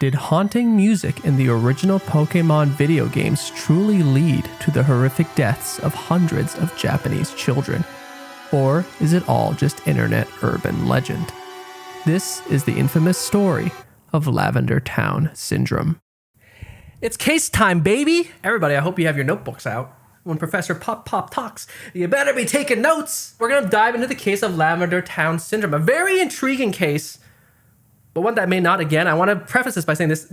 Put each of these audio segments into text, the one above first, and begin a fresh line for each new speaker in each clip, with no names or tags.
Did haunting music in the original Pokémon video games truly lead to the horrific deaths of hundreds of Japanese children? Or is it all just internet urban legend? This is the infamous story of Lavender Town Syndrome. It's case time, baby! Everybody, I hope you have your notebooks out. When Professor Pop talks, you better be taking notes! We're gonna dive into the case of Lavender Town Syndrome, a very intriguing case, but one that may not, again, I want to preface this by saying this,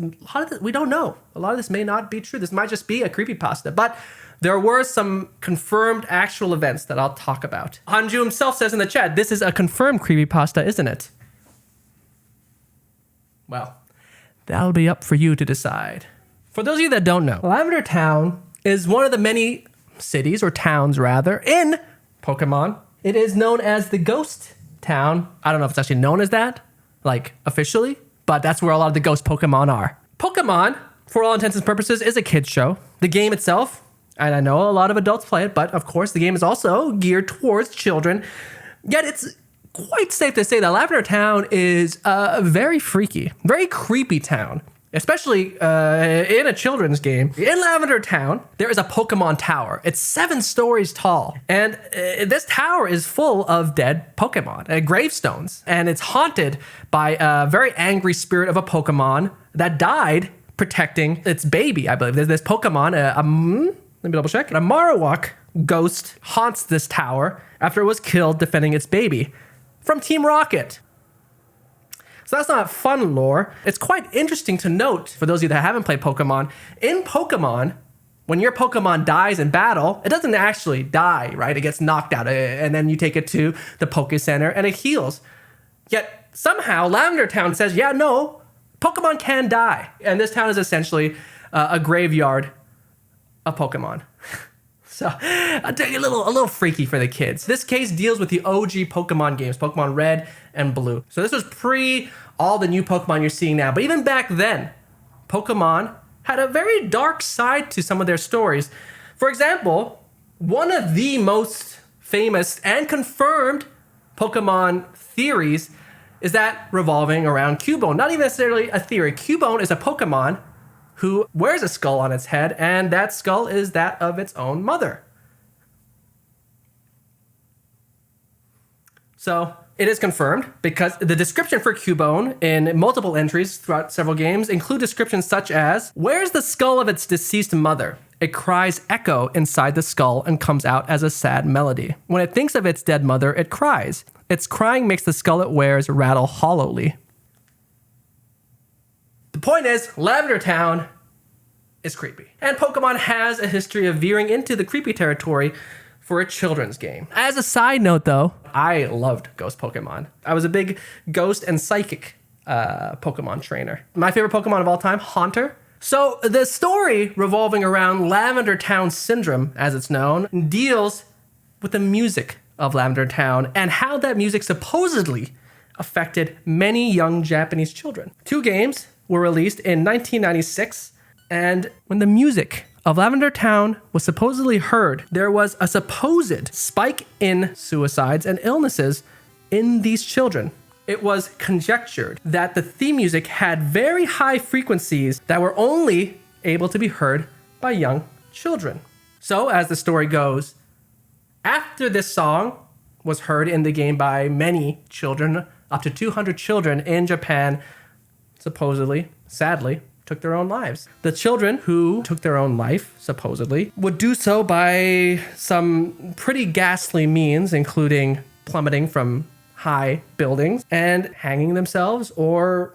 we don't know. A lot of this may not be true. This might just be a creepypasta, but there were some confirmed actual events that I'll talk about. Hanju himself says in the chat, this is a confirmed creepypasta, isn't it? Well, that'll be up for you to decide. For those of you that don't know, Lavender Town is one of the many cities, or towns rather, in Pokemon. It is known as the Ghost Town. I don't know if it's actually known as that, like officially, but that's where a lot of the ghost Pokemon are. Pokemon, for all intents and purposes, is a kid's show. The game itself, and I know a lot of adults play it, but of course the game is also geared towards children. Yet it's quite safe to say that Lavender Town is a very freaky, very creepy town. Especially in a children's game. In Lavender Town, there is a Pokemon tower. It's 7 stories tall. And this tower is full of dead Pokemon, gravestones. And it's haunted by a very angry spirit of a Pokemon that died protecting its baby, I believe. There's this Pokemon, let me double check. A Marowak ghost haunts this tower after it was killed defending its baby from Team Rocket. So that's not fun lore. It's quite interesting to note, for those of you that haven't played Pokemon, in Pokemon, when your Pokemon dies in battle, it doesn't actually die, right? It gets knocked out, and then you take it to the Poke Center, and it heals. Yet, somehow, Lavender Town says, yeah, no, Pokemon can die. And this town is essentially a graveyard of Pokemon. So, a little freaky for the kids. This case deals with the OG Pokemon games, Pokemon Red and Blue. So this was pre all the new Pokemon you're seeing now. But even back then, Pokemon had a very dark side to some of their stories. For example, one of the most famous and confirmed Pokemon theories is that revolving around Cubone. Not even necessarily a theory. Cubone is a Pokemon who wears a skull on its head, and that skull is that of its own mother. So it is confirmed because the description for Cubone in multiple entries throughout several games include descriptions such as, "Where's the skull of its deceased mother? It cries echo inside the skull and comes out as a sad melody. When it thinks of its dead mother, it cries. Its crying makes the skull it wears rattle hollowly." The point is, Lavender Town is creepy. And Pokemon has a history of veering into the creepy territory for a children's game. As a side note though, I loved Ghost Pokemon. I was a big Ghost and Psychic Pokemon trainer. My favorite Pokemon of all time, Haunter. So the story revolving around Lavender Town Syndrome, as it's known, deals with the music of Lavender Town and how that music supposedly affected many young Japanese children. 2 games were released in 1996, and when the music of Lavender Town was supposedly heard, there was a supposed spike in suicides and illnesses in these children. It was conjectured that the theme music had very high frequencies that were only able to be heard by young children. So, as the story goes, after this song was heard in the game by many children, up to 200 children in Japan, supposedly, sadly, took their own lives. The children who took their own life, supposedly, would do so by some pretty ghastly means, including plummeting from high buildings and hanging themselves, or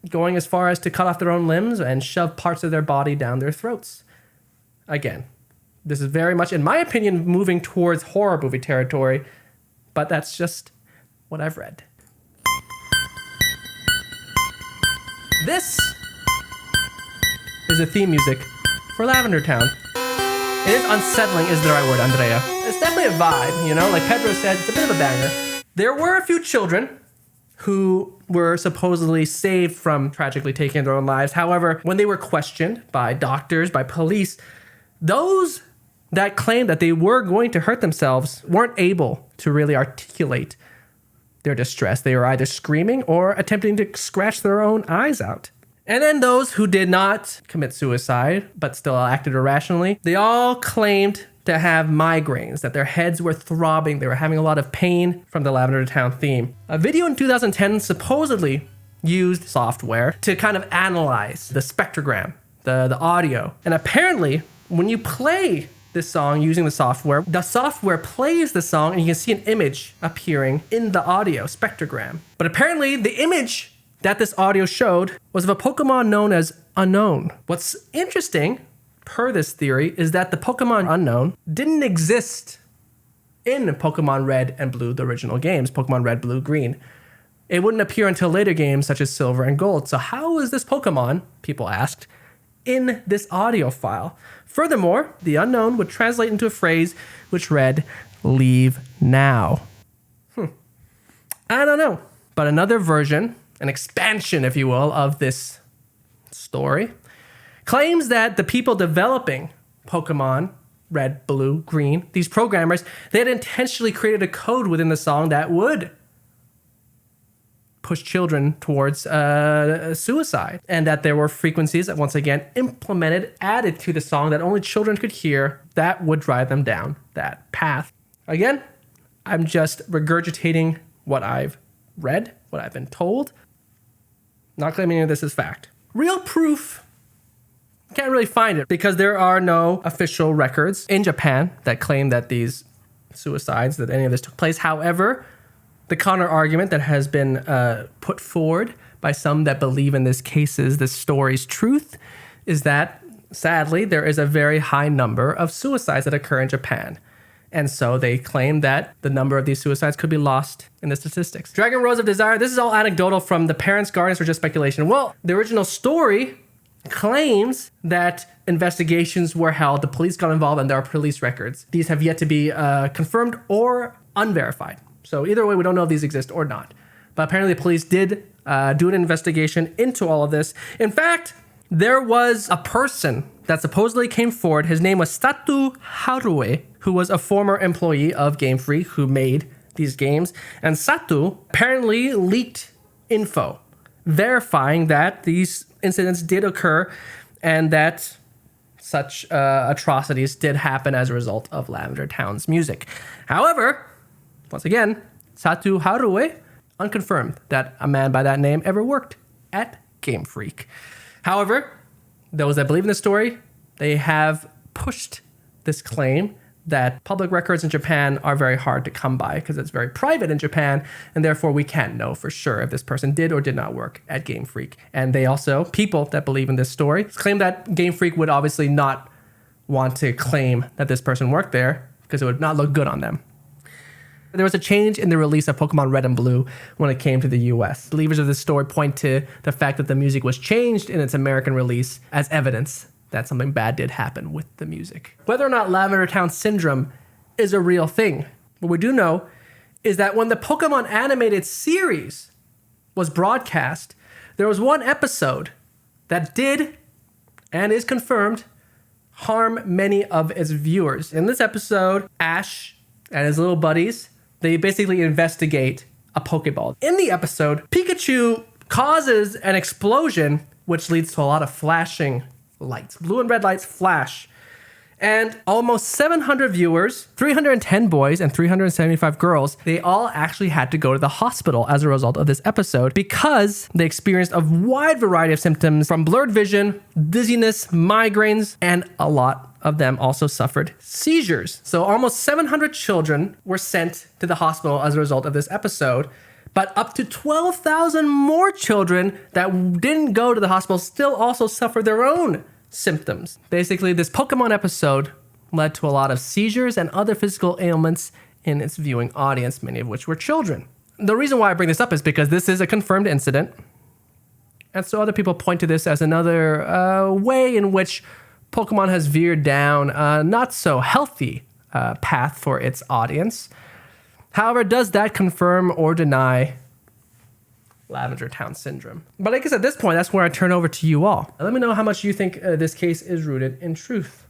going as far as to cut off their own limbs and shove parts of their body down their throats. Again, this is very much, in my opinion, moving towards horror movie territory, but that's just what I've read. This is the theme music for Lavender Town. It is unsettling, is the right word, Andrea. It's definitely a vibe, you know? Like Pedro said, it's a bit of a banger. There were a few children who were supposedly saved from tragically taking their own lives. However, when they were questioned by doctors, by police, those that claimed that they were going to hurt themselves weren't able to really articulate their distress. They were either screaming or attempting to scratch their own eyes out. And then those who did not commit suicide, but still acted irrationally, they all claimed to have migraines, that their heads were throbbing, they were having a lot of pain from the Lavender Town theme. A video in 2010 supposedly used software to kind of analyze the spectrogram, the audio. And apparently, when you play this song using the software plays the song and you can see an image appearing in the audio spectrogram. But apparently, the image that this audio showed was of a Pokemon known as Unknown. What's interesting, per this theory, is that the Pokemon Unknown didn't exist in Pokemon Red and Blue, the original games, Pokemon Red, Blue, Green. It wouldn't appear until later games such as Silver and Gold. So how is this Pokemon, people asked, in this audio file? Furthermore, the Unknown would translate into a phrase which read, "Leave now." I don't know. But another version, an expansion, if you will, of this story, claims that the people developing Pokemon Red, Blue, Green, these programmers, they had intentionally created a code within the song that would push children towards suicide, and that there were frequencies that, once again, added to the song that only children could hear that would drive them down that path. Again, I'm just regurgitating what I've read, what I've been told, not claiming any of this is fact. Real proof, can't really find it because there are no official records in Japan that claim that these suicides, that any of this took place. However, the counter argument that has been put forward by some that believe in this story's truth, is that, sadly, there is a very high number of suicides that occur in Japan. And so they claim that the number of these suicides could be lost in the statistics. Dragon Rose of Desire, this is all anecdotal from the parents, guardians, or just speculation. Well, the original story claims that investigations were held, the police got involved, and there are police records. These have yet to be confirmed or unverified. So either way, we don't know if these exist or not. But apparently the police did do an investigation into all of this. In fact, there was a person that supposedly came forward. His name was Satu Harue, who was a former employee of Game Freak who made these games. And Satu apparently leaked info verifying that these incidents did occur and that such atrocities did happen as a result of Lavender Town's music. However, once again, Satu Harue, unconfirmed that a man by that name ever worked at Game Freak. However, those that believe in the story, they have pushed this claim that public records in Japan are very hard to come by because it's very private in Japan, and therefore we can't know for sure if this person did or did not work at Game Freak. And they also, people that believe in this story, claim that Game Freak would obviously not want to claim that this person worked there because it would not look good on them. There was a change in the release of Pokemon Red and Blue when it came to the US. Believers of this story point to the fact that the music was changed in its American release as evidence that something bad did happen with the music. Whether or not Lavender Town Syndrome is a real thing, what we do know is that when the Pokemon animated series was broadcast, there was one episode that did, and is confirmed, harm many of its viewers. In this episode, Ash and his little buddies, they basically investigate a Pokeball. In the episode, Pikachu causes an explosion, which leads to a lot of flashing lights. Blue and red lights flash. And almost 700 viewers, 310 boys and 375 girls, they all actually had to go to the hospital as a result of this episode because they experienced a wide variety of symptoms from blurred vision, dizziness, migraines, and a lot of them also suffered seizures. So almost 700 children were sent to the hospital as a result of this episode, but up to 12,000 more children that didn't go to the hospital still also suffered their own symptoms. Basically, this Pokemon episode led to a lot of seizures and other physical ailments in its viewing audience, many of which were children. The reason why I bring this up is because this is a confirmed incident. And so other people point to this as another way in which Pokemon has veered down a not so healthy path for its audience. However, does that confirm or deny Lavender Town Syndrome? But I guess at this point, that's where I turn over to you all. Let me know how much you think this case is rooted in truth.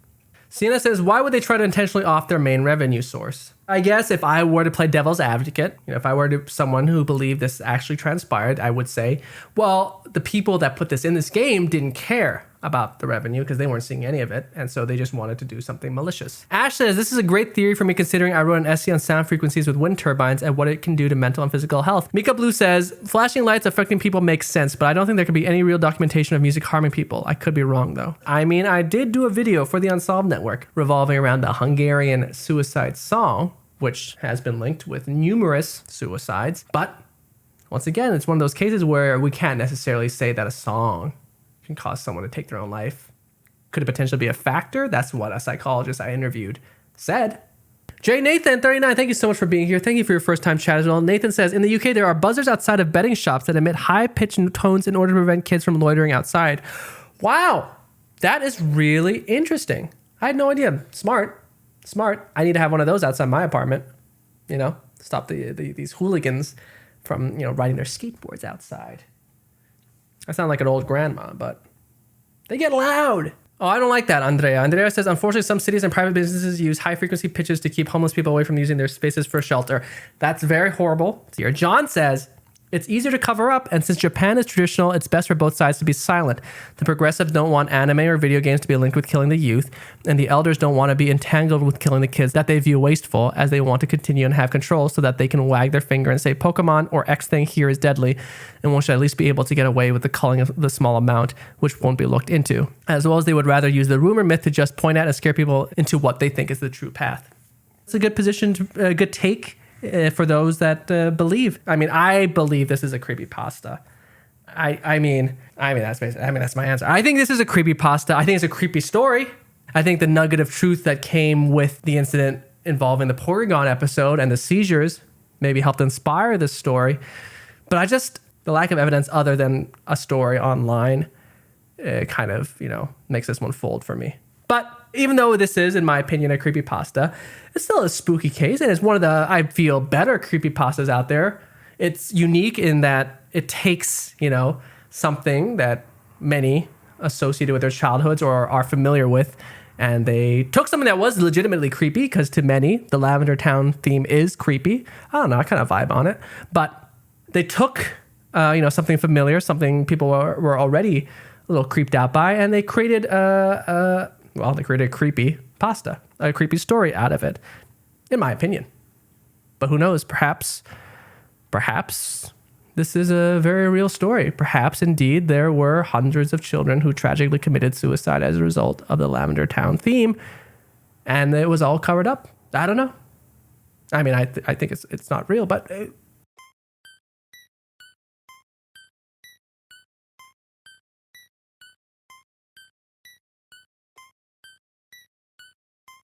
Sienna says, why would they try to intentionally off their main revenue source? I guess if I were to play devil's advocate, if I were to someone who believed this actually transpired, I would say, well, the people that put this in this game didn't care about the revenue because they weren't seeing any of it. And so they just wanted to do something malicious. Ash says, this is a great theory for me considering I wrote an essay on sound frequencies with wind turbines and what it can do to mental and physical health. Mika Blue says, flashing lights affecting people makes sense, but I don't think there could be any real documentation of music harming people. I could be wrong though. I mean, I did do a video for the Unsolved Network revolving around the Hungarian suicide song, which has been linked with numerous suicides. But once again, it's one of those cases where we can't necessarily say that a song can cause someone to take their own life. Could it potentially be a factor? That's what a psychologist I interviewed said. Jay Nathan, 39, thank you so much for being here. Thank you for your first time chat as well. Nathan says, in the UK, there are buzzers outside of betting shops that emit high-pitched tones in order to prevent kids from loitering outside. Wow, that is really interesting. I had no idea. Smart. I need to have one of those outside my apartment. Stop these hooligans from, riding their skateboards outside. I sound like an old grandma, but they get loud. Oh, I don't like that, Andrea. Andrea says, unfortunately, some cities and private businesses use high-frequency pitches to keep homeless people away from using their spaces for shelter. That's very horrible. Here, John says, it's easier to cover up, and since Japan is traditional, it's best for both sides to be silent. The progressives don't want anime or video games to be linked with killing the youth, and the elders don't want to be entangled with killing the kids that they view wasteful, as they want to continue and have control so that they can wag their finger and say Pokemon or X thing here is deadly, and one should at least be able to get away with the culling of the small amount, which won't be looked into. As well as they would rather use the rumor myth to just point at and scare people into what they think is the true path. It's a good position, a good take. For those that believe. I mean, I believe this is a creepypasta. I mean, that's my answer. I think this is a creepypasta. I think it's a creepy story. I think the nugget of truth that came with the incident involving the Porygon episode and the seizures maybe helped inspire this story. But the lack of evidence other than a story online kind of, makes this one fold for me. But even though this is, in my opinion, a creepypasta, it's still a spooky case, and it's one of the, I feel, better creepypastas out there. It's unique in that it takes, something that many associated with their childhoods or are familiar with, and they took something that was legitimately creepy, because to many, the Lavender Town theme is creepy. I don't know, I kind of vibe on it. But they took, something familiar, something people were already a little creeped out by, and they created they created a creepy pasta, a creepy story out of it, in my opinion. But who knows? Perhaps this is a very real story. Perhaps indeed there were hundreds of children who tragically committed suicide as a result of the Lavender Town theme, and it was all covered up. I don't know. I mean, I think it's not real, but